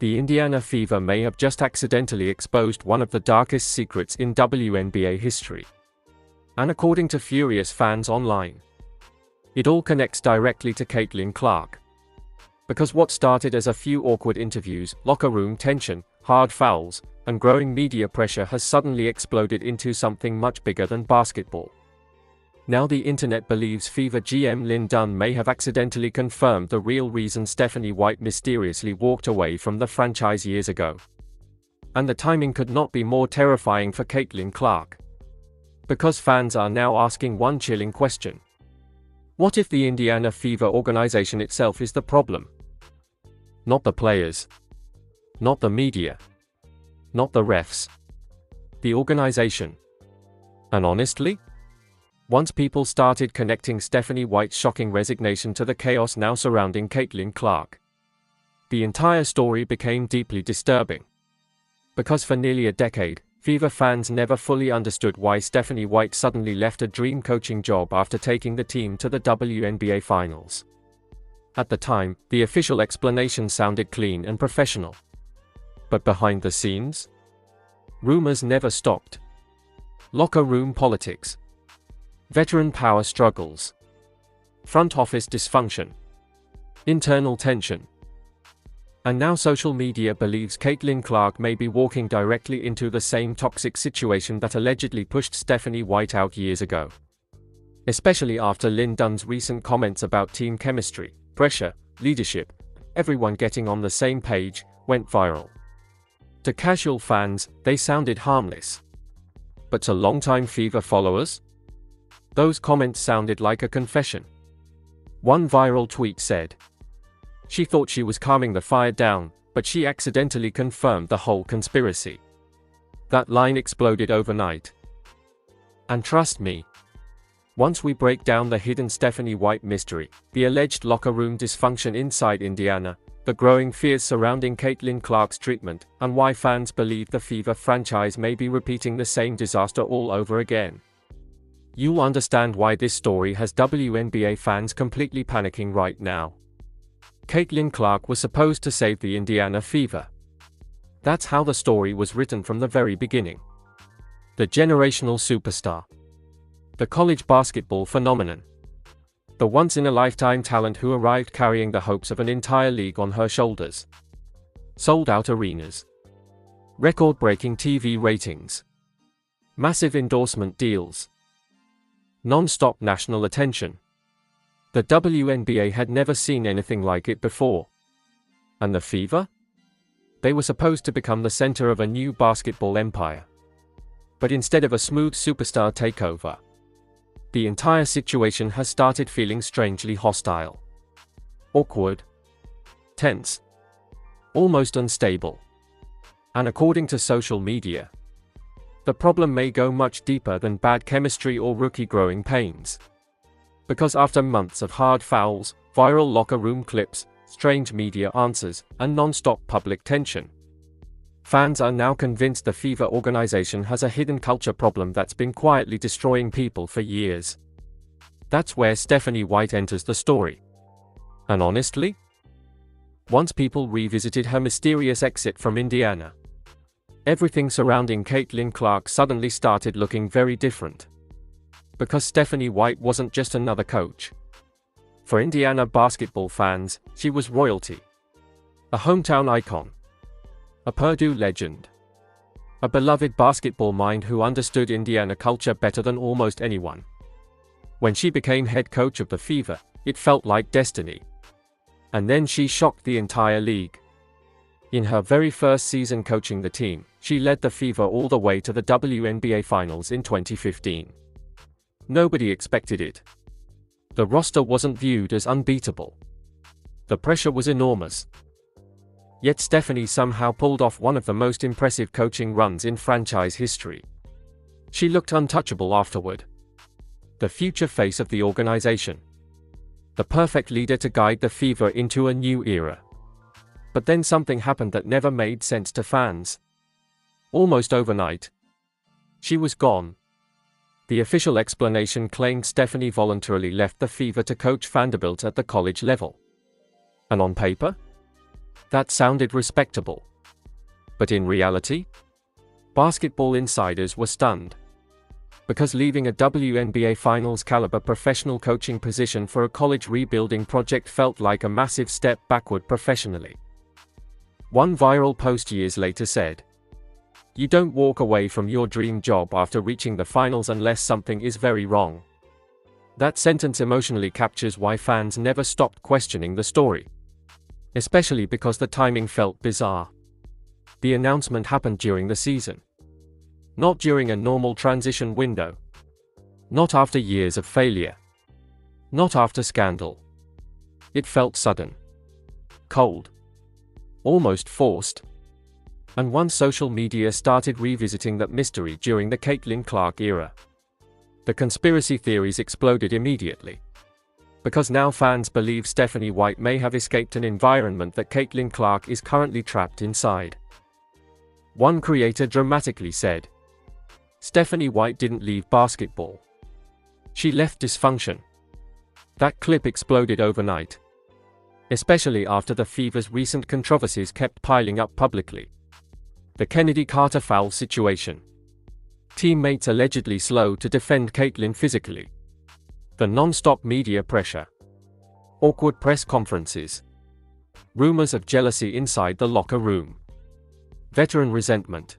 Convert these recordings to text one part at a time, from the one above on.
The Indiana Fever may have just accidentally exposed one of the darkest secrets in WNBA history. And according to furious fans online, it all connects directly to Caitlyn Clark. Because what started as a few awkward interviews, locker room tension, hard fouls, and growing media pressure has suddenly exploded into something much bigger than basketball. Now the internet believes Fever GM Lin Dunn may have accidentally confirmed the real reason Stephanie White mysteriously walked away from the franchise years ago. And the timing could not be more terrifying for Caitlyn Clark. Because fans are now asking one chilling question. What if the Indiana Fever organization itself is the problem? Not the players. Not the media. Not the refs. The organization. And honestly, once people started connecting Stephanie White's shocking resignation to the chaos now surrounding Caitlyn Clark, the entire story became deeply disturbing. Because for nearly a decade, Fever fans never fully understood why Stephanie White suddenly left a dream coaching job after taking the team to the WNBA Finals. At the time, the official explanation sounded clean and professional. But behind the scenes, rumors never stopped. Locker room politics, veteran power struggles, front office dysfunction, internal tension. And now social media believes Caitlyn Clark may be walking directly into the same toxic situation that allegedly pushed Stephanie White out years ago. Especially after Lin Dunn's recent comments about team chemistry, pressure, leadership, everyone getting on the same page, went viral. To casual fans, they sounded harmless. But to longtime Fever followers, those comments sounded like a confession. One viral tweet said, "She thought she was calming the fire down, but she accidentally confirmed the whole conspiracy." That line exploded overnight. And trust me, once we break down the hidden Stephanie White mystery, the alleged locker room dysfunction inside Indiana, the growing fears surrounding Caitlyn Clark's treatment, and why fans believe the Fever franchise may be repeating the same disaster all over again, you'll understand why this story has WNBA fans completely panicking right now. Caitlyn Clark was supposed to save the Indiana Fever. That's how the story was written from the very beginning. The generational superstar. The college basketball phenomenon. The once-in-a-lifetime talent who arrived carrying the hopes of an entire league on her shoulders. Sold-out arenas. Record-breaking TV ratings. Massive endorsement deals. Non-stop national attention. The WNBA had never seen anything like it before. And the Fever? They were supposed to become the center of a new basketball empire. But instead of a smooth superstar takeover, the entire situation has started feeling strangely hostile. Awkward. Tense. Almost unstable. And according to social media, the problem may go much deeper than bad chemistry or rookie growing pains. Because after months of hard fouls, viral locker room clips, strange media answers, and non-stop public tension, fans are now convinced the Fever organization has a hidden culture problem that's been quietly destroying people for years. That's where Stephanie White enters the story. And honestly, once people revisited her mysterious exit from Indiana, everything surrounding Caitlyn Clark suddenly started looking very different. Because Stephanie White wasn't just another coach. For Indiana basketball fans, she was royalty. A hometown icon. A Purdue legend. A beloved basketball mind who understood Indiana culture better than almost anyone. When she became head coach of the Fever, it felt like destiny. And then she shocked the entire league. In her very first season coaching the team, she led the Fever all the way to the WNBA Finals in 2015. Nobody expected it. The roster wasn't viewed as unbeatable. The pressure was enormous. Yet Stephanie somehow pulled off one of the most impressive coaching runs in franchise history. She looked untouchable afterward. The future face of the organization. The perfect leader to guide the Fever into a new era. But then something happened that never made sense to fans. Almost overnight, she was gone. The official explanation claimed Stephanie voluntarily left the Fever to coach Vanderbilt at the college level. And on paper, That sounded respectable. But in reality, basketball insiders were stunned. Because leaving a WNBA Finals caliber professional coaching position for a college rebuilding project felt like a massive step backward professionally. One viral post years later said, "You don't walk away from your dream job after reaching the finals unless something is very wrong." That sentence emotionally captures why fans never stopped questioning the story. Especially because the timing felt bizarre. The announcement happened during the season. Not during a normal transition window. Not after years of failure. Not after scandal. It felt sudden. Cold. Almost forced. And once social media started revisiting that mystery during the Caitlyn Clark era, the conspiracy theories exploded immediately. Because now fans believe Stephanie White may have escaped an environment that Caitlyn Clark is currently trapped inside. One creator dramatically said, "Stephanie White didn't leave basketball. She left dysfunction." That clip exploded overnight. Especially after the Fever's recent controversies kept piling up publicly. The Kennedy Carter foul situation. Teammates allegedly slow to defend Caitlyn physically. The non-stop media pressure. Awkward press conferences. Rumors of jealousy inside the locker room. Veteran resentment.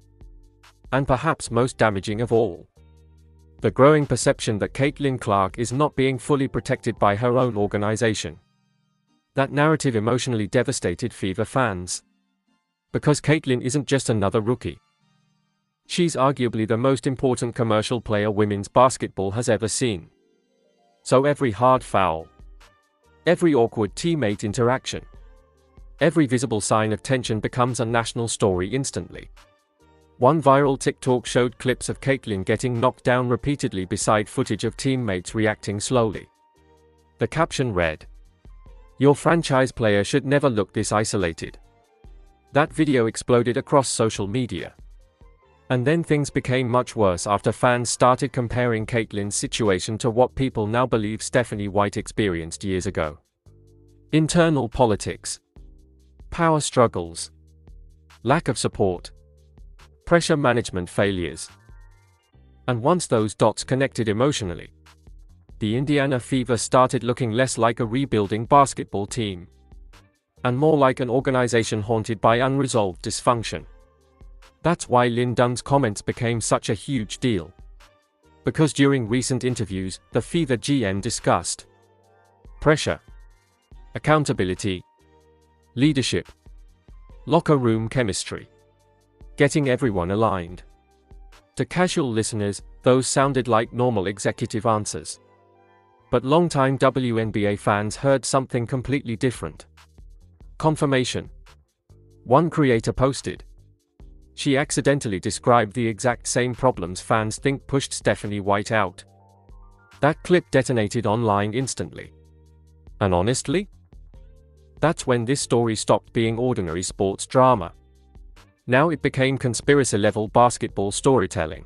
And perhaps most damaging of all, the growing perception that Caitlyn Clark is not being fully protected by her own organization. That narrative emotionally devastated Fever fans. Because Caitlyn isn't just another rookie. She's arguably the most important commercial player women's basketball has ever seen. So every hard foul, every awkward teammate interaction, every visible sign of tension becomes a national story instantly. One viral TikTok showed clips of Caitlyn getting knocked down repeatedly beside footage of teammates reacting slowly. The caption read, "Your franchise player should never look this isolated." That video exploded across social media. And then things became much worse after fans started comparing Caitlyn's situation to what people now believe Stephanie White experienced years ago. Internal politics. Power struggles. Lack of support. Pressure management failures. And once those dots connected emotionally, the Indiana Fever started looking less like a rebuilding basketball team, and more like an organization haunted by unresolved dysfunction. That's why Lin Dunn's comments became such a huge deal. Because during recent interviews, the Fever GM discussed pressure, accountability, leadership, locker room chemistry, getting everyone aligned. To casual listeners, those sounded like normal executive answers. But longtime WNBA fans heard something completely different. Confirmation. One creator posted, "She accidentally described the exact same problems fans think pushed Stephanie White out." That clip detonated online instantly. And honestly, that's when this story stopped being ordinary sports drama. Now it became conspiracy-level basketball storytelling.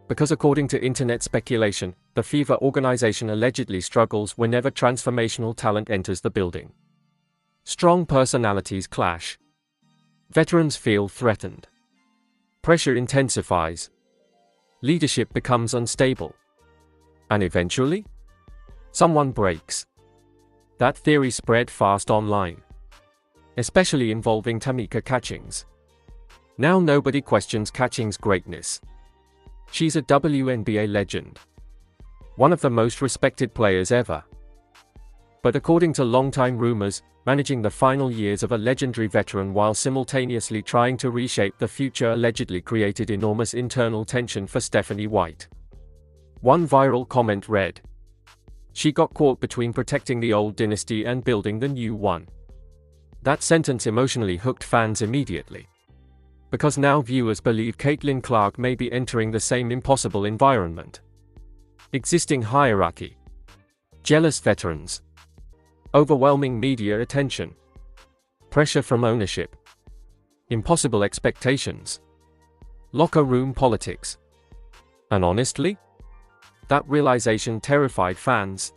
Because according to internet speculation, the Fever organization allegedly struggles whenever transformational talent enters the building. Strong personalities clash. Veterans feel threatened. Pressure intensifies. Leadership becomes unstable. And eventually, someone breaks. That theory spread fast online, especially involving Tamika Catchings. Now nobody questions Catchings' greatness. She's a WNBA legend. One of the most respected players ever. But according to longtime rumors, managing the final years of a legendary veteran while simultaneously trying to reshape the future allegedly created enormous internal tension for Stephanie White. One viral comment read, "She got caught between protecting the old dynasty and building the new one." That sentence emotionally hooked fans immediately. Because now viewers believe Caitlyn Clark may be entering the same impossible environment. Existing hierarchy. Jealous veterans. Overwhelming media attention. Pressure from ownership. Impossible expectations. Locker room politics. And honestly, that realization terrified fans.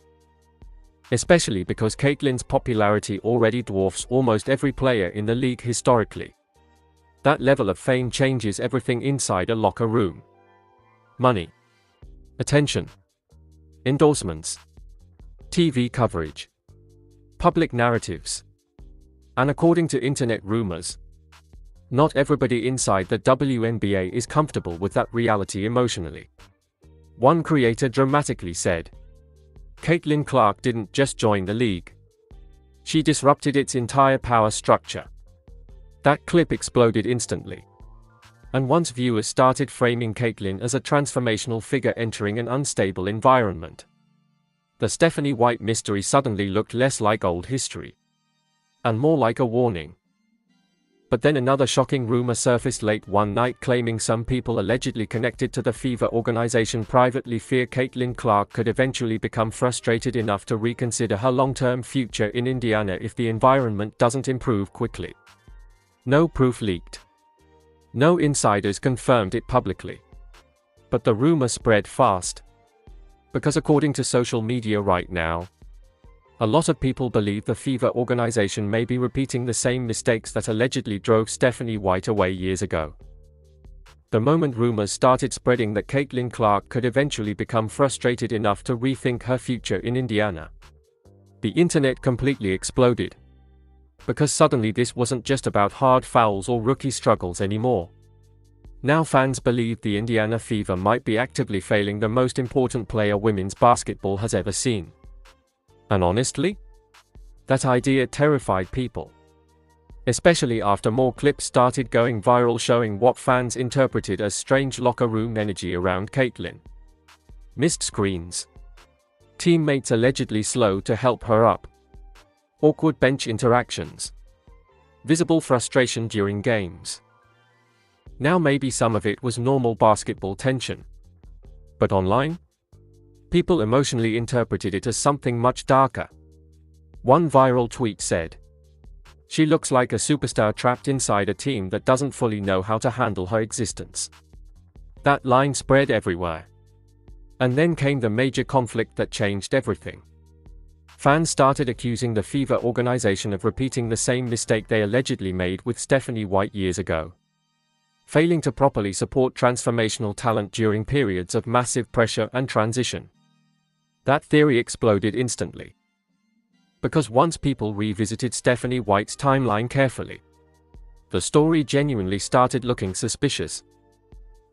especially because Caitlyn's popularity already dwarfs almost every player in the league historically. That level of fame changes everything inside a locker room. Money, attention, endorsements, TV coverage, public narratives. And according to internet rumors, not everybody inside the WNBA is comfortable with that reality emotionally. One creator dramatically said, "Caitlyn Clark didn't just join the league. She disrupted its entire power structure." That clip exploded instantly. And once viewers started framing Caitlyn as a transformational figure entering an unstable environment, the Stephanie White mystery suddenly looked less like old history and more like a warning. But then another shocking rumor surfaced late one night claiming some people allegedly connected to the Fever organization privately fear Caitlyn Clark could eventually become frustrated enough to reconsider her long-term future in Indiana if the environment doesn't improve quickly. No proof leaked. No insiders confirmed it publicly. But the rumor spread fast. Because according to social media right now, a lot of people believe the Fever organization may be repeating the same mistakes that allegedly drove Stephanie White away years ago. The moment rumors started spreading that Caitlyn Clark could eventually become frustrated enough to rethink her future in Indiana, the internet completely exploded. Because suddenly this wasn't just about hard fouls or rookie struggles anymore. Now fans believe the Indiana Fever might be actively failing the most important player women's basketball has ever seen. And honestly, that idea terrified people. Especially after more clips started going viral showing what fans interpreted as strange locker room energy around Caitlyn. Missed screens. Teammates allegedly slow to help her up. Awkward bench interactions. Visible frustration during games. Now maybe some of it was normal basketball tension. But online? People emotionally interpreted it as something much darker. One viral tweet said, "She looks like a superstar trapped inside a team that doesn't fully know how to handle her existence." That line spread everywhere. And then came the major conflict that changed everything. Fans started accusing the Fever organization of repeating the same mistake they allegedly made with Stephanie White years ago. Failing to properly support transformational talent during periods of massive pressure and transition. That theory exploded instantly. Because once people revisited Stephanie White's timeline carefully, the story genuinely started looking suspicious.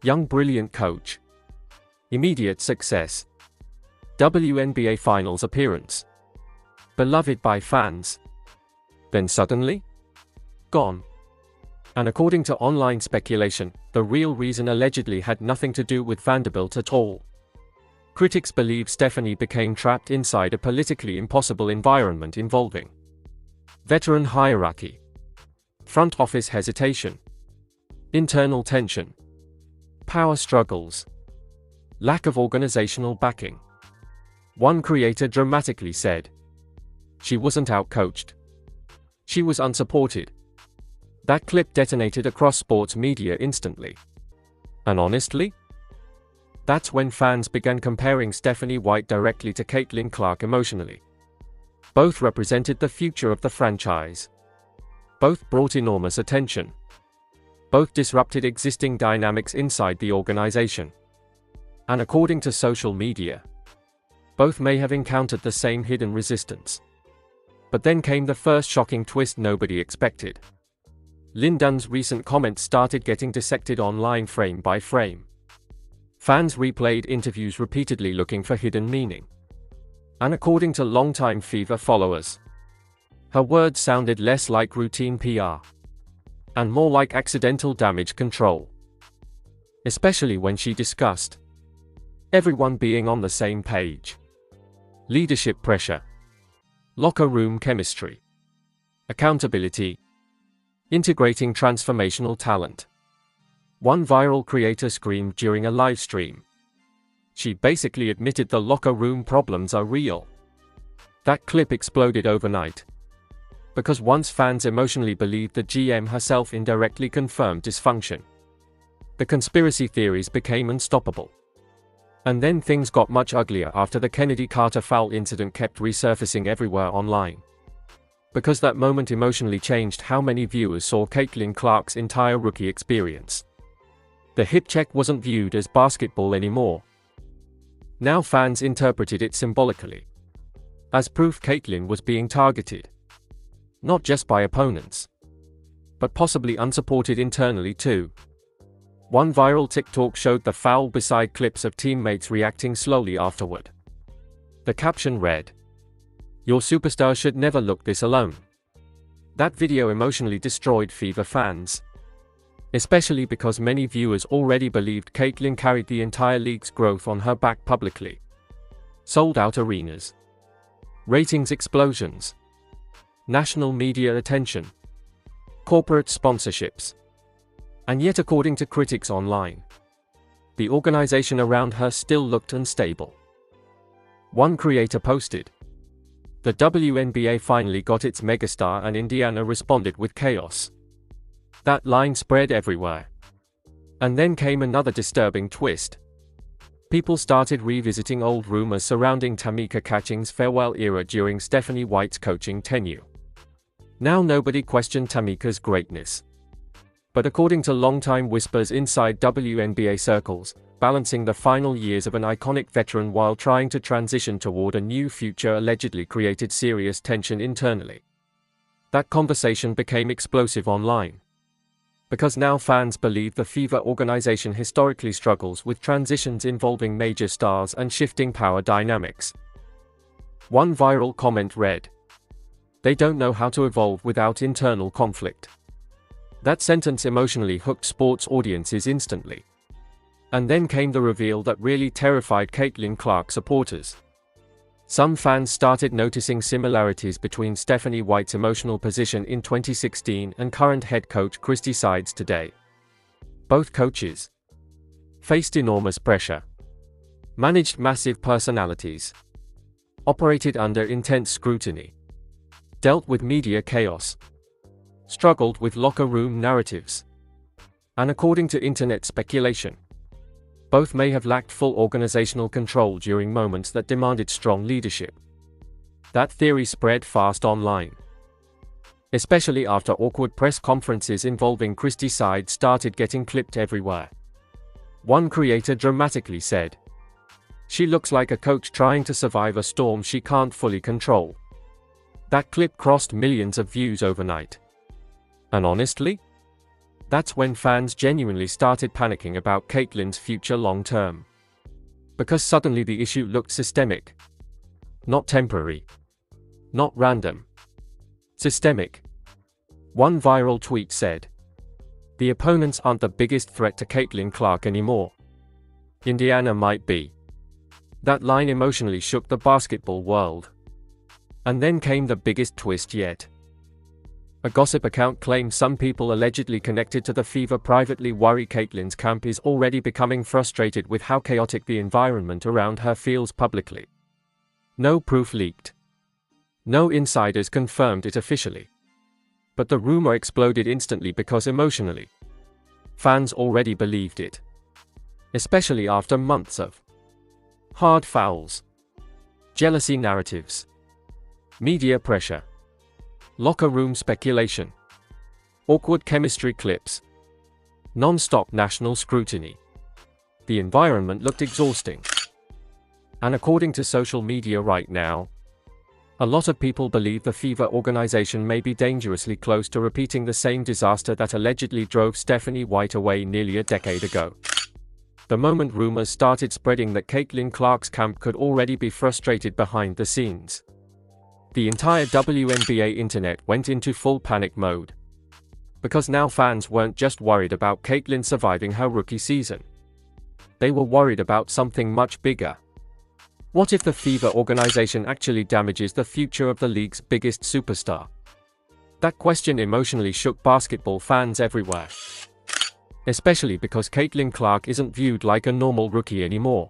Young brilliant coach. Immediate success. WNBA Finals appearance. Beloved by fans. Then suddenly? Gone. And according to online speculation, the real reason allegedly had nothing to do with Vanderbilt at all. Critics believe Stephanie became trapped inside a politically impossible environment involving veteran hierarchy, front office hesitation, internal tension, power struggles, lack of organizational backing. One creator dramatically said, "She wasn't outcoached. She was unsupported." That clip detonated across sports media instantly. And honestly, that's when fans began comparing Stephanie White directly to Caitlyn Clark emotionally. Both represented the future of the franchise. Both brought enormous attention. Both disrupted existing dynamics inside the organization. And according to social media, both may have encountered the same hidden resistance. But then came the first shocking twist nobody expected. Lin Dunn's recent comments started getting dissected online frame by frame. Fans replayed interviews repeatedly looking for hidden meaning. And according to longtime Fever followers, her words sounded less like routine PR and more like accidental damage control. Especially when she discussed everyone being on the same page, leadership pressure, locker room chemistry, accountability, integrating transformational talent. One viral creator screamed during a live stream. She basically admitted the locker room problems are real. That clip exploded overnight. Because once fans emotionally believed the GM herself indirectly confirmed dysfunction, the conspiracy theories became unstoppable. And then things got much uglier after the Kennedy Carter foul incident kept resurfacing everywhere online. Because that moment emotionally changed how many viewers saw Caitlyn Clark's entire rookie experience. The hip check wasn't viewed as basketball anymore. Now fans interpreted it symbolically, as proof Caitlyn was being targeted. Not just by opponents, but possibly unsupported internally too. One viral TikTok showed the foul beside clips of teammates reacting slowly afterward. The caption read, "Your superstar should never look this alone." That video emotionally destroyed Fever fans, especially because many viewers already believed Caitlyn carried the entire league's growth on her back publicly. Sold-out arenas, ratings explosions, national media attention, corporate sponsorships. And yet, according to critics online, the organization around her still looked unstable. One creator posted, "The WNBA finally got its megastar and Indiana responded with chaos." That line spread everywhere. And then came another disturbing twist. People started revisiting old rumors surrounding Tamika Catching's farewell era during Stephanie White's coaching tenure. Now nobody questioned Tamika's greatness. But according to longtime whispers inside WNBA circles, balancing the final years of an iconic veteran while trying to transition toward a new future allegedly created serious tension internally. That conversation became explosive online. Because now fans believe the Fever organization historically struggles with transitions involving major stars and shifting power dynamics. One viral comment read, "They don't know how to evolve without internal conflict." That sentence emotionally hooked sports audiences instantly. And then came the reveal that really terrified Caitlyn Clark supporters. Some fans started noticing similarities between Stephanie White's emotional position in 2016 and current head coach Christy Sides today. Both coaches faced enormous pressure, managed massive personalities, operated under intense scrutiny, dealt with media chaos, struggled with locker room narratives. And according to internet speculation, both may have lacked full organizational control during moments that demanded strong leadership. That theory spread fast online, especially after awkward press conferences involving Christy Sides started getting clipped everywhere. One creator dramatically said, "She looks like a coach trying to survive a storm she can't fully control." That clip crossed millions of views overnight. And honestly, that's when fans genuinely started panicking about Caitlyn's future long term. Because suddenly the issue looked systemic. Not temporary. Not random. Systemic. One viral tweet said, "The opponents aren't the biggest threat to Caitlyn Clark anymore. Indiana might be." That line emotionally shook the basketball world. And then came the biggest twist yet. A gossip account claimed some people allegedly connected to the Fever privately worry Caitlyn's camp is already becoming frustrated with how chaotic the environment around her feels publicly. No proof leaked. No insiders confirmed it officially. But the rumor exploded instantly because emotionally, fans already believed it. Especially after months of hard fouls, jealousy narratives, media pressure, locker room speculation, awkward chemistry clips, non-stop national scrutiny. The environment looked exhausting. And according to social media right now, a lot of people believe the Fever organization may be dangerously close to repeating the same disaster that allegedly drove Stephanie White away nearly a decade ago. The moment rumors started spreading that Caitlyn Clark's camp could already be frustrated behind the scenes, the entire WNBA internet went into full panic mode. Because now fans weren't just worried about Caitlyn surviving her rookie season. They were worried about something much bigger. What if the Fever organization actually damages the future of the league's biggest superstar? That question emotionally shook basketball fans everywhere. Especially because Caitlyn Clark isn't viewed like a normal rookie anymore.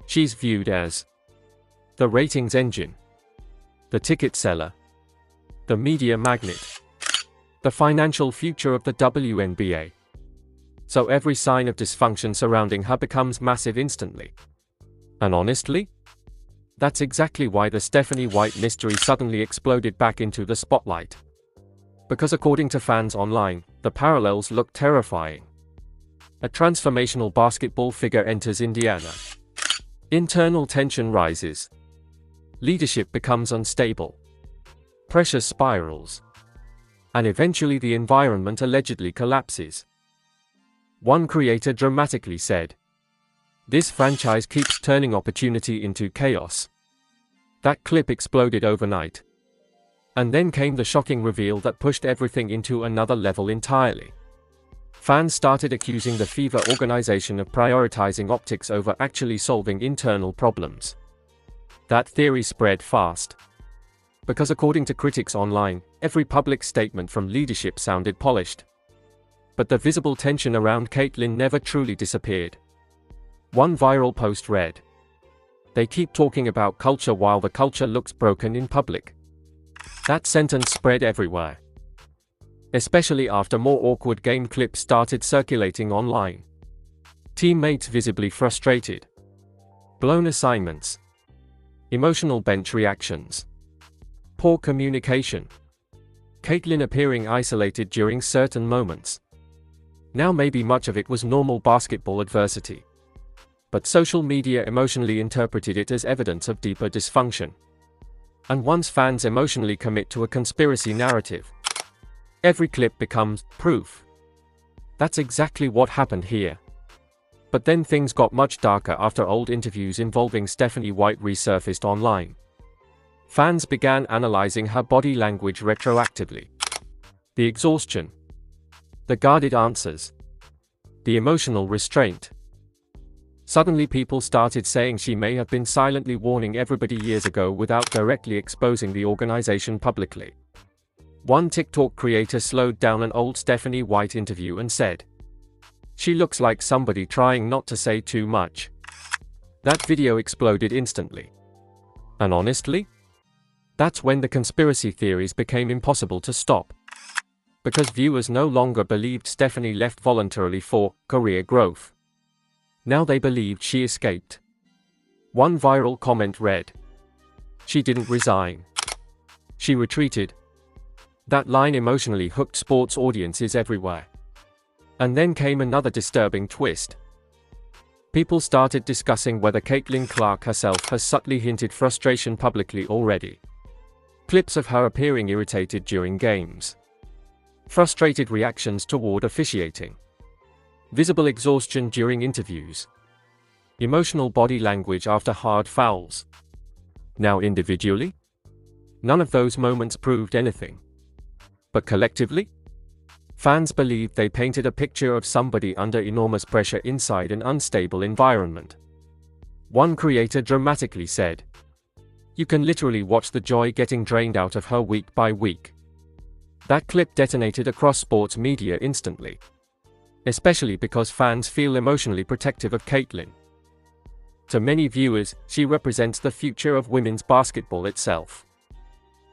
She's viewed as the ratings engine, the ticket seller, the media magnet, the financial future of the WNBA. So every sign of dysfunction surrounding her becomes massive instantly. And honestly, that's exactly why the Stephanie White mystery suddenly exploded back into the spotlight. Because according to fans online, the parallels look terrifying. A transformational basketball figure enters Indiana. Internal tension rises. Leadership becomes unstable. Pressure spirals. And eventually the environment allegedly collapses. One creator dramatically said, "This franchise keeps turning opportunity into chaos." That clip exploded overnight. And then came the shocking reveal that pushed everything into another level entirely. Fans started accusing the Fever organization of prioritizing optics over actually solving internal problems. That theory spread fast. Because according to critics online, every public statement from leadership sounded polished. But the visible tension around Caitlyn never truly disappeared. One viral post read, "They keep talking about culture while the culture looks broken in public." That sentence spread everywhere. Especially after more awkward game clips started circulating online. Teammates visibly frustrated. Blown assignments. Emotional bench reactions. Poor communication. Caitlyn appearing isolated during certain moments. Now maybe much of it was normal basketball adversity. But social media emotionally interpreted it as evidence of deeper dysfunction. And once fans emotionally commit to a conspiracy narrative, every clip becomes proof. That's exactly what happened here. But then things got much darker after old interviews involving Stephanie White resurfaced online. Fans began analyzing her body language retroactively. The exhaustion. The guarded answers. The emotional restraint. Suddenly people started saying she may have been silently warning everybody years ago without directly exposing the organization publicly. One TikTok creator slowed down an old Stephanie White interview and said, "She looks like somebody trying not to say too much." That video exploded instantly. And honestly, that's when the conspiracy theories became impossible to stop. Because viewers no longer believed Stephanie left voluntarily for career growth. Now they believed she escaped. One viral comment read, "She didn't resign. She retreated." That line emotionally hooked sports audiences everywhere. And then came another disturbing twist. People started discussing whether Caitlyn Clark herself has subtly hinted frustration publicly already. Clips of her appearing irritated during games. Frustrated reactions toward officiating. Visible exhaustion during interviews. Emotional body language after hard fouls. Now individually, none of those moments proved anything. But collectively, fans believed they painted a picture of somebody under enormous pressure inside an unstable environment. One creator dramatically said, "You can literally watch the joy getting drained out of her week by week." That clip detonated across sports media instantly. Especially because fans feel emotionally protective of Caitlyn. To many viewers, she represents the future of women's basketball itself.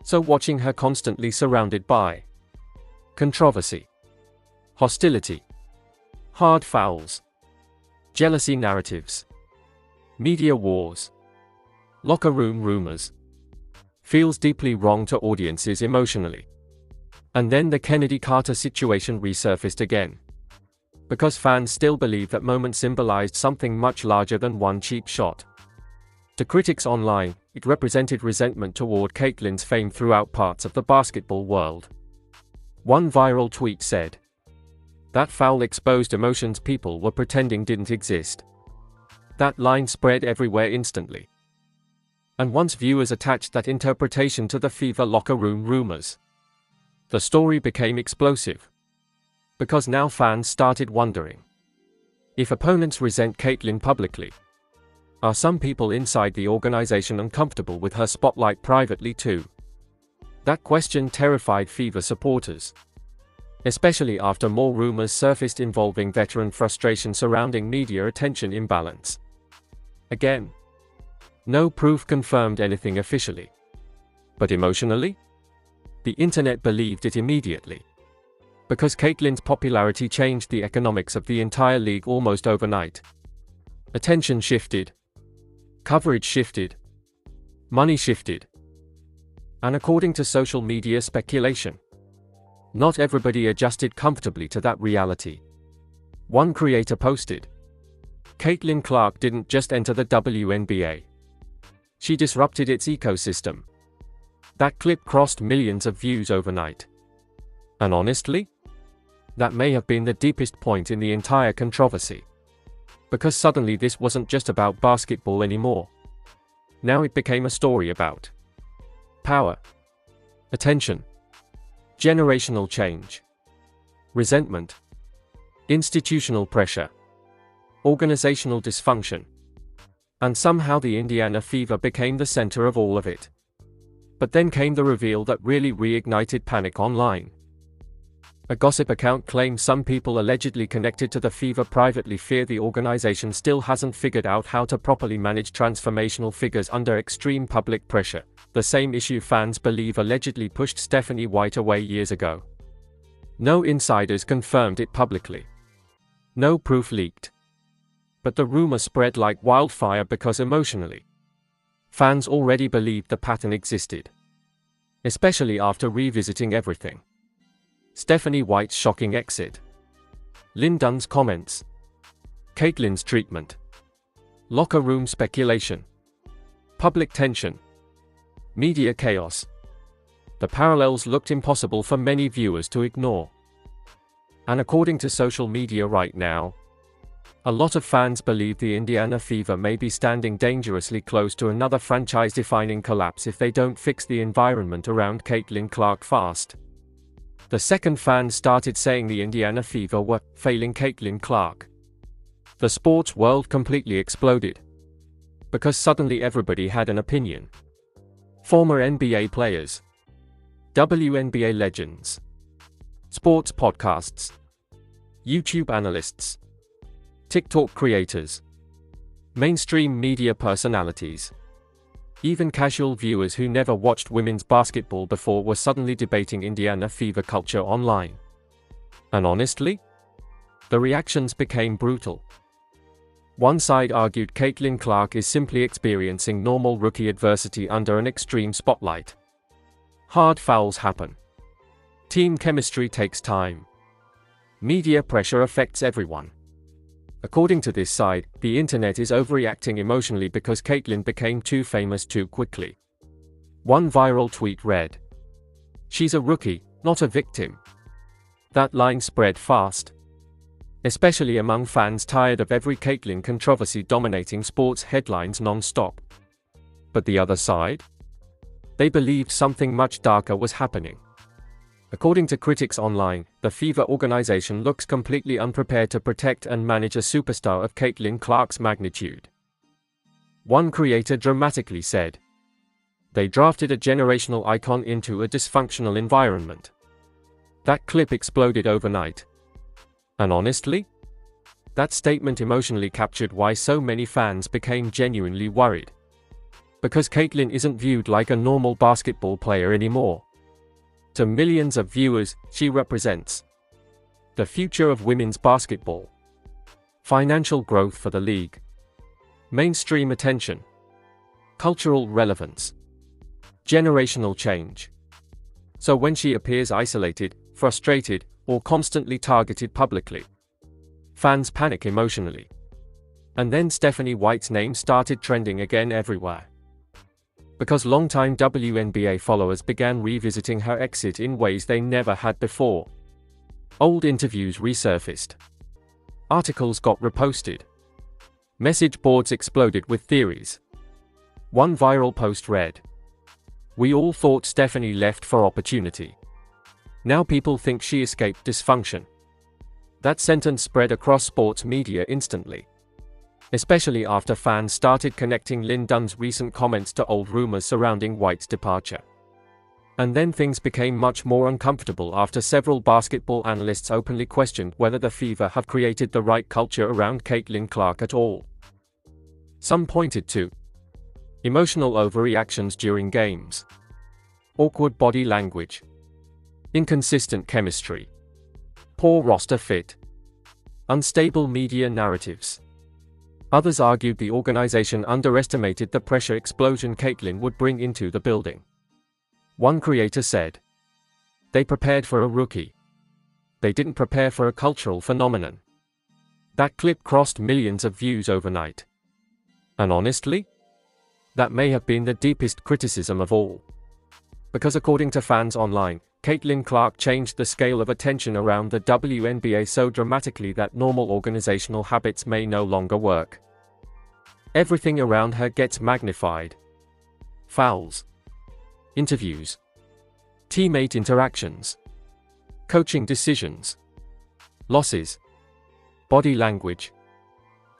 So watching her constantly surrounded by controversy, hostility, hard fouls, jealousy narratives, media wars, locker room rumors, feels deeply wrong to audiences emotionally. And then the Kennedy Carter situation resurfaced again. Because fans still believe that moment symbolized something much larger than one cheap shot. To critics online, it represented resentment toward Caitlyn's fame throughout parts of the basketball world. One viral tweet said, "That foul exposed emotions people were pretending didn't exist." That line spread everywhere instantly. And once viewers attached that interpretation to the Fever locker room rumors, the story became explosive. Because now fans started wondering, if opponents resent Caitlyn publicly, are some people inside the organization uncomfortable with her spotlight privately too? That question terrified Fever supporters. Especially after more rumors surfaced involving veteran frustration surrounding media attention imbalance. Again, no proof confirmed anything officially. But emotionally, the internet believed it immediately. Because Caitlyn's popularity changed the economics of the entire league almost overnight. Attention shifted. Coverage shifted. Money shifted. And according to social media speculation, not everybody adjusted comfortably to that reality. One creator posted, "Caitlyn Clark didn't just enter the WNBA. She disrupted its ecosystem." That clip crossed millions of views overnight. And honestly, that may have been the deepest point in the entire controversy. Because suddenly this wasn't just about basketball anymore. Now it became a story about power, attention, generational change, resentment, institutional pressure, organizational dysfunction. And somehow the Indiana Fever became the center of all of it. But then came the reveal that really reignited panic online. A gossip account claims some people allegedly connected to the Fever privately fear the organization still hasn't figured out how to properly manage transformational figures under extreme public pressure, the same issue fans believe allegedly pushed Stephanie White away years ago. No insiders confirmed it publicly. No proof leaked. But the rumor spread like wildfire because emotionally, fans already believed the pattern existed. Especially after revisiting everything. Stephanie White's shocking exit. Lin Dunn's comments. Caitlyn's treatment. Locker room speculation. Public tension. Media chaos. The parallels looked impossible for many viewers to ignore. And according to social media right now, a lot of fans believe the Indiana Fever may be standing dangerously close to another franchise-defining collapse if they don't fix the environment around Caitlyn Clark fast. The second fans started saying the Indiana Fever were failing Caitlyn Clark, the sports world completely exploded. Because suddenly everybody had an opinion. Former NBA players, WNBA legends, sports podcasts, YouTube analysts, TikTok creators, mainstream media personalities. Even casual viewers who never watched women's basketball before were suddenly debating Indiana Fever culture online. And honestly, the reactions became brutal. One side argued Caitlyn Clark is simply experiencing normal rookie adversity under an extreme spotlight. Hard fouls happen. Team chemistry takes time. Media pressure affects everyone. According to this side, the internet is overreacting emotionally because Caitlyn became too famous too quickly. One viral tweet read, "She's a rookie, not a victim." That line spread fast, especially among fans tired of every Caitlyn controversy dominating sports headlines non-stop. But the other side? They believed something much darker was happening. According to critics online, the Fever organization looks completely unprepared to protect and manage a superstar of Caitlyn Clark's magnitude. One creator dramatically said, "They drafted a generational icon into a dysfunctional environment." That clip exploded overnight. And honestly, that statement emotionally captured why so many fans became genuinely worried. Because Caitlyn isn't viewed like a normal basketball player anymore. To millions of viewers, she represents the future of women's basketball, financial growth for the league, mainstream attention, cultural relevance, generational change. So when she appears isolated, frustrated, or constantly targeted publicly, fans panic emotionally. And then Stephanie White's name started trending again everywhere. Because longtime WNBA followers began revisiting her exit in ways they never had before. Old interviews resurfaced. Articles got reposted. Message boards exploded with theories. One viral post read, "We all thought Stephanie left for opportunity. Now people think she escaped dysfunction." That sentence spread across sports media instantly. Especially after fans started connecting Lin Dunn's recent comments to old rumors surrounding White's departure. And then things became much more uncomfortable after several basketball analysts openly questioned whether the Fever have created the right culture around Caitlyn Clark at all. Some pointed to emotional overreactions during games, awkward body language, inconsistent chemistry, poor roster fit, unstable media narratives. Others argued the organization underestimated the pressure explosion Caitlyn would bring into the building. One creator said, "They prepared for a rookie. They didn't prepare for a cultural phenomenon." That clip crossed millions of views overnight. And honestly, that may have been the deepest criticism of all. Because according to fans online, Caitlyn Clark changed the scale of attention around the WNBA so dramatically that normal organizational habits may no longer work. Everything around her gets magnified. Fouls, interviews, teammate interactions, coaching decisions, losses, body language.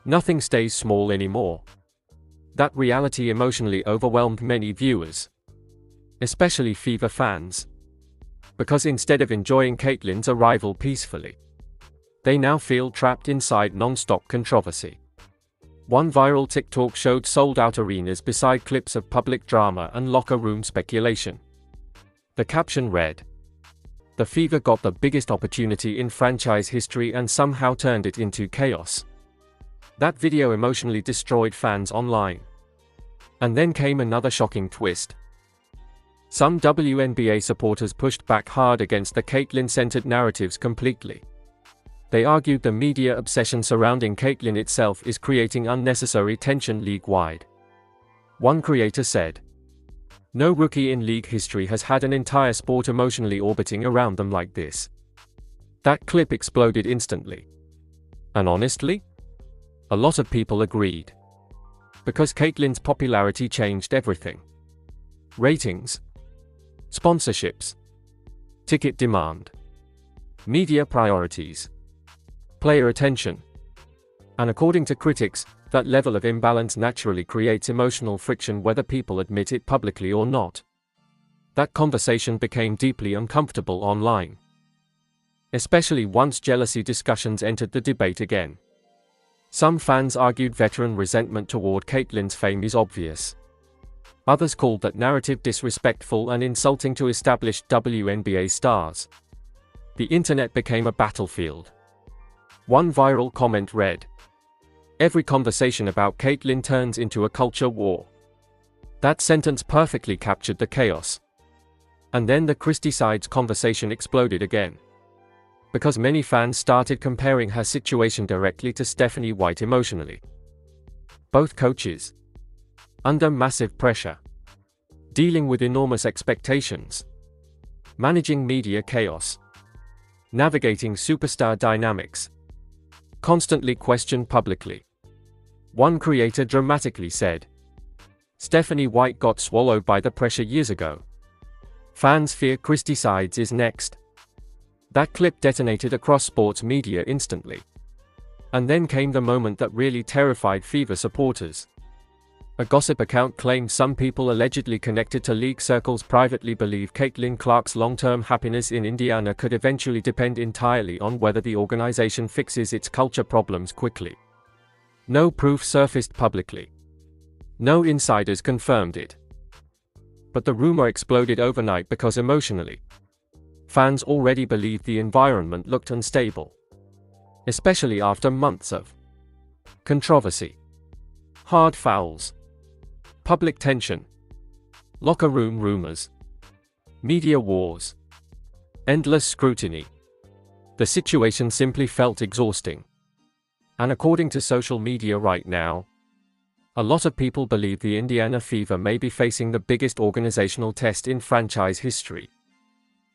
Nothing stays small anymore. That reality emotionally overwhelmed many viewers, especially Fever fans. Because instead of enjoying Caitlyn's arrival peacefully, they now feel trapped inside non-stop controversy. One viral TikTok showed sold-out arenas beside clips of public drama and locker room speculation. The caption read, "The Fever got the biggest opportunity in franchise history and somehow turned it into chaos." That video emotionally destroyed fans online. And then came another shocking twist. Some WNBA supporters pushed back hard against the Caitlyn-centered narratives completely. They argued the media obsession surrounding Caitlyn itself is creating unnecessary tension league-wide. One creator said, "No rookie in league history has had an entire sport emotionally orbiting around them like this." That clip exploded instantly. And honestly, a lot of people agreed. Because Caitlyn's popularity changed everything. Ratings, sponsorships, ticket demand, media priorities, player attention. And according to critics, that level of imbalance naturally creates emotional friction whether people admit it publicly or not. That conversation became deeply uncomfortable online, especially once jealousy discussions entered the debate again. Some fans argued veteran resentment toward Caitlyn's fame is obvious. Others called that narrative disrespectful and insulting to established WNBA stars. The internet became a battlefield. One viral comment read, "Every conversation about Caitlyn turns into a culture war." That sentence perfectly captured the chaos. And then the Christie sides conversation exploded again. Because many fans started comparing her situation directly to Stephanie White emotionally. Both coaches, under massive pressure, dealing with enormous expectations, managing media chaos, navigating superstar dynamics, constantly questioned publicly. One creator dramatically said, "Stephanie White got swallowed by the pressure years ago. Fans fear Christie sides is next." That clip detonated across sports media instantly. And then came the moment that really terrified Fever supporters. A gossip account claimed some people allegedly connected to league circles privately believe Caitlyn Clark's long-term happiness in Indiana could eventually depend entirely on whether the organization fixes its culture problems quickly. No proof surfaced publicly. No insiders confirmed it. But the rumor exploded overnight because emotionally, fans already believed the environment looked unstable. Especially after months of controversy, hard fouls, public tension, locker room rumors, media wars, endless scrutiny. The situation simply felt exhausting. And according to social media right now, a lot of people believe the Indiana Fever may be facing the biggest organizational test in franchise history.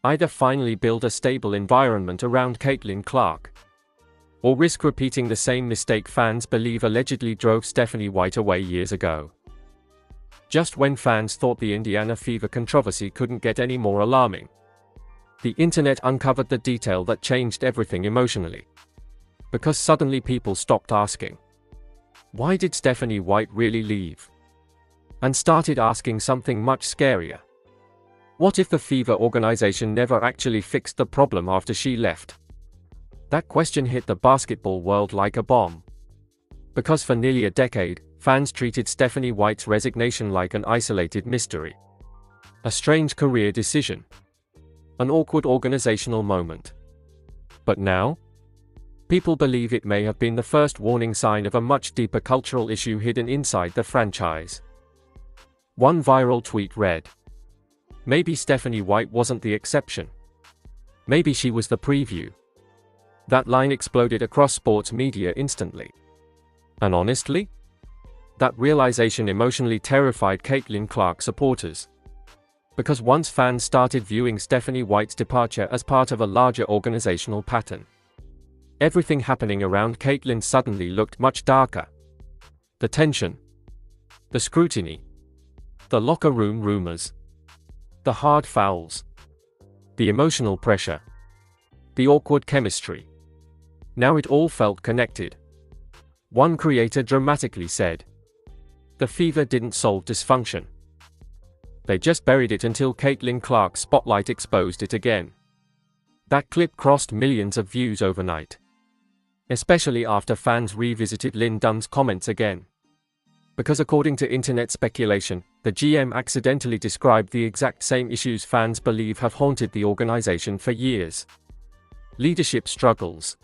Either finally build a stable environment around Caitlyn Clark, or risk repeating the same mistake fans believe allegedly drove Stephanie White away years ago. Just when fans thought the Indiana Fever controversy couldn't get any more alarming, the internet uncovered the detail that changed everything emotionally. Because suddenly people stopped asking, "Why did Stephanie White really leave?" and started asking something much scarier. What if the Fever organization never actually fixed the problem after she left? That question hit the basketball world like a bomb. Because for nearly a decade, fans treated Stephanie White's resignation like an isolated mystery. A strange career decision. An awkward organizational moment. But now, People believe it may have been the first warning sign of a much deeper cultural issue hidden inside the franchise. One viral tweet read, "Maybe Stephanie White wasn't the exception. Maybe she was the preview." That line exploded across sports media instantly. And honestly, that realization emotionally terrified Caitlyn Clark supporters. Because once fans started viewing Stephanie White's departure as part of a larger organizational pattern, everything happening around Caitlyn suddenly looked much darker. The tension, the scrutiny, the locker room rumors, the hard fouls, the emotional pressure, the awkward chemistry. Now it all felt connected. One creator dramatically said, "The Fever didn't solve dysfunction. They just buried it until Caitlyn Clark's spotlight exposed it again." That clip crossed millions of views overnight, especially after fans revisited Lin Dunn's comments again. Because according to internet speculation, the GM accidentally described the exact same issues fans believe have haunted the organization for years. Leadership struggles,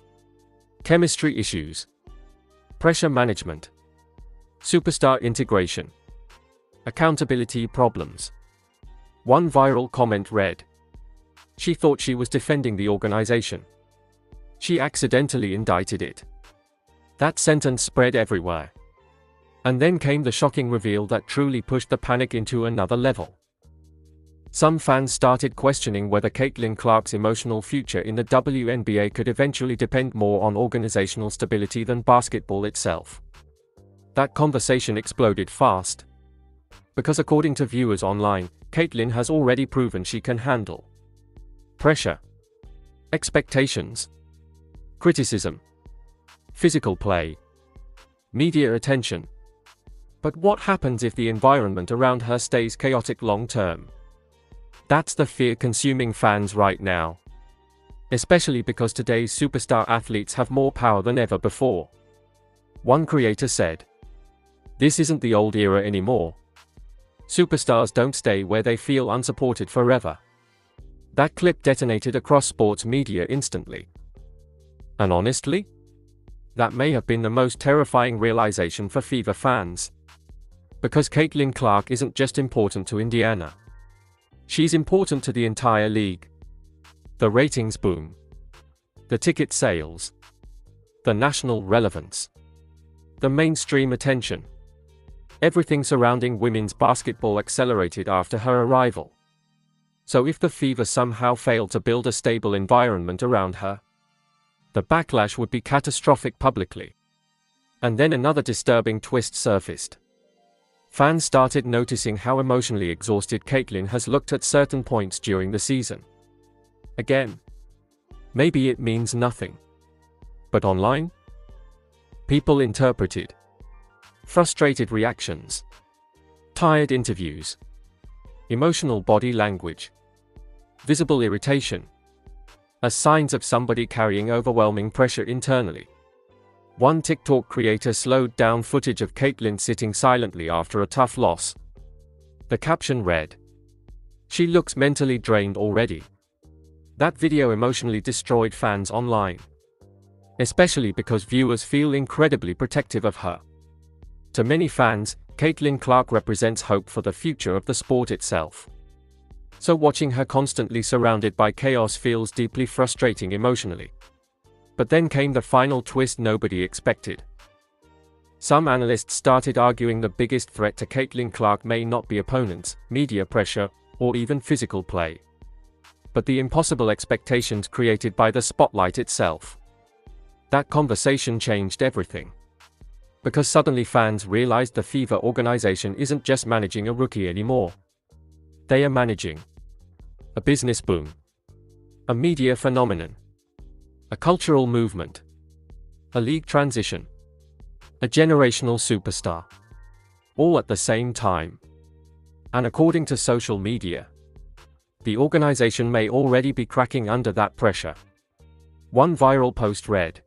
chemistry issues, pressure management, superstar integration, accountability problems. One viral comment read, "She thought she was defending the organization. She accidentally indicted it." That sentence spread everywhere. And then came the shocking reveal that truly pushed the panic into another level. Some fans started questioning whether Caitlyn Clark's emotional future in the WNBA could eventually depend more on organizational stability than basketball itself. That conversation exploded fast. Because according to viewers online, Caitlyn has already proven she can handle pressure, expectations, criticism, physical play, media attention. But what happens if the environment around her stays chaotic long term? That's the fear consuming fans right now. Especially because today's superstar athletes have more power than ever before. One creator said, "This isn't the old era anymore. Superstars don't stay where they feel unsupported forever." That clip detonated across sports media instantly. And honestly, that may have been the most terrifying realization for Fever fans. Because Caitlyn Clark isn't just important to Indiana. She's important to the entire league. The ratings boom, the ticket sales, the national relevance, the mainstream attention. Everything surrounding women's basketball accelerated after her arrival. So if the Fever somehow failed to build a stable environment around her, the backlash would be catastrophic publicly. And then another disturbing twist surfaced. Fans started noticing how emotionally exhausted Caitlyn has looked at certain points during the season. Again, maybe it means nothing. But online, people interpreted frustrated reactions, tired interviews, emotional body language, visible irritation as signs of somebody carrying overwhelming pressure internally. One TikTok creator slowed down footage of Caitlyn sitting silently after a tough loss. The caption read, "She looks mentally drained already." That video emotionally destroyed fans online. Especially because viewers feel incredibly protective of her. To many fans, Caitlyn Clark represents hope for the future of the sport itself. So watching her constantly surrounded by chaos feels deeply frustrating emotionally. But then came the final twist nobody expected. Some analysts started arguing the biggest threat to Caitlyn Clark may not be opponents, media pressure, or even physical play, but the impossible expectations created by the spotlight itself. That conversation changed everything. Because suddenly fans realized the Fever organization isn't just managing a rookie anymore. They are managing a business boom, a media phenomenon, a cultural movement, a league transition, a generational superstar. All at the same time. And according to social media, the organization may already be cracking under that pressure. One viral post read,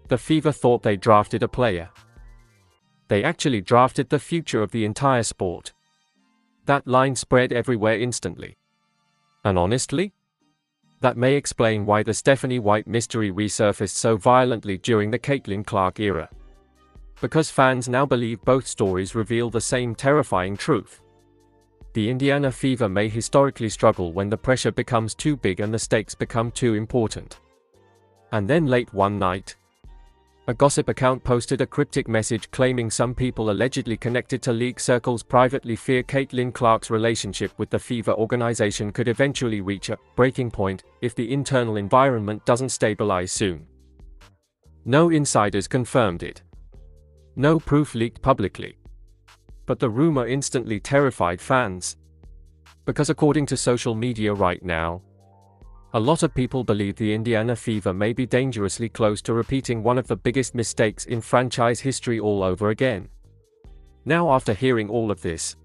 "The Fever thought they drafted a player. They actually drafted the future of the entire sport." That line spread everywhere instantly. And honestly, That may explain why the Stephanie White mystery resurfaced so violently during the Caitlyn Clark era. Because fans now believe both stories reveal the same terrifying truth. The Indiana Fever may historically struggle when the pressure becomes too big and the stakes become too important. And then late one night, a gossip account posted a cryptic message claiming some people allegedly connected to league circles privately fear Caitlyn Clark's relationship with the Fever organization could eventually reach a breaking point if the internal environment doesn't stabilize soon. No insiders confirmed it. No proof leaked publicly. But the rumor instantly terrified fans. Because according to social media right now, a lot of people believe the Indiana Fever may be dangerously close to repeating one of the biggest mistakes in franchise history all over again. Now, after hearing all of this,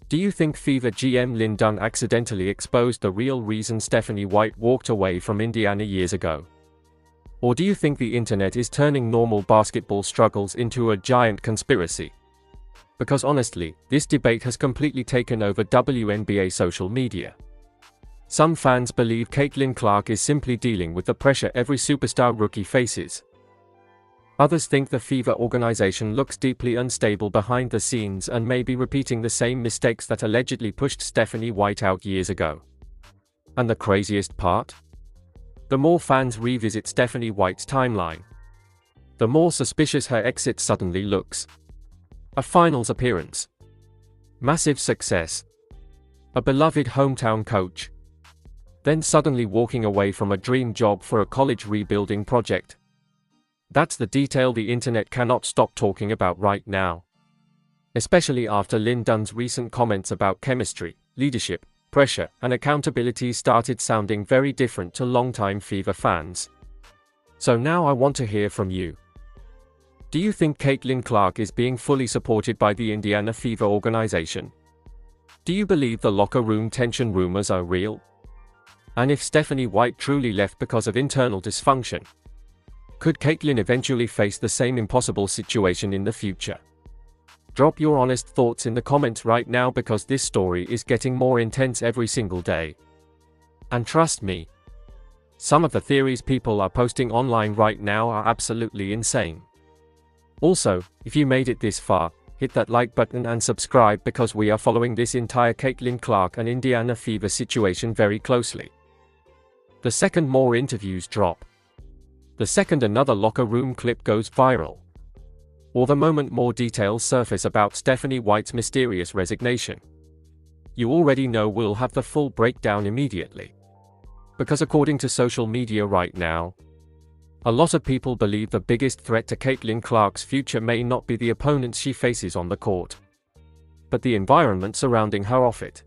do you think Fever GM Lin Dunn accidentally exposed the real reason Stephanie White walked away from Indiana years ago? Or do you think the internet is turning normal basketball struggles into a giant conspiracy? Because honestly, this debate has completely taken over WNBA social media. Some fans believe Caitlyn Clark is simply dealing with the pressure every superstar rookie faces. Others think the Fever organization looks deeply unstable behind the scenes and may be repeating the same mistakes that allegedly pushed Stephanie White out years ago. And the craziest part? The more fans revisit Stephanie White's timeline, the more suspicious her exit suddenly looks. A finals appearance, massive success, a beloved hometown coach, then suddenly walking away from a dream job for a college rebuilding project. That's the detail the internet cannot stop talking about right now. Especially after Lin Dunn's recent comments about chemistry, leadership, pressure, and accountability started sounding very different to longtime Fever fans. So now I want to hear from you. Do you think Caitlyn Clark is being fully supported by the Indiana Fever organization? Do you believe the locker room tension rumors are real? And if Stephanie White truly left because of internal dysfunction, could Caitlyn eventually face the same impossible situation in the future? Drop your honest thoughts in the comments right now because this story is getting more intense every single day. And trust me, some of the theories people are posting online right now are absolutely insane. Also, if you made it this far, hit that like button and subscribe because we are following this entire Caitlyn Clark and Indiana Fever situation very closely. The second more interviews drop, the second another locker room clip goes viral, or the moment more details surface about Stephanie White's mysterious resignation, you already know we'll have the full breakdown immediately. Because according to social media right now, a lot of people believe the biggest threat to Caitlyn Clark's future may not be the opponents she faces on the court, but the environment surrounding her off it.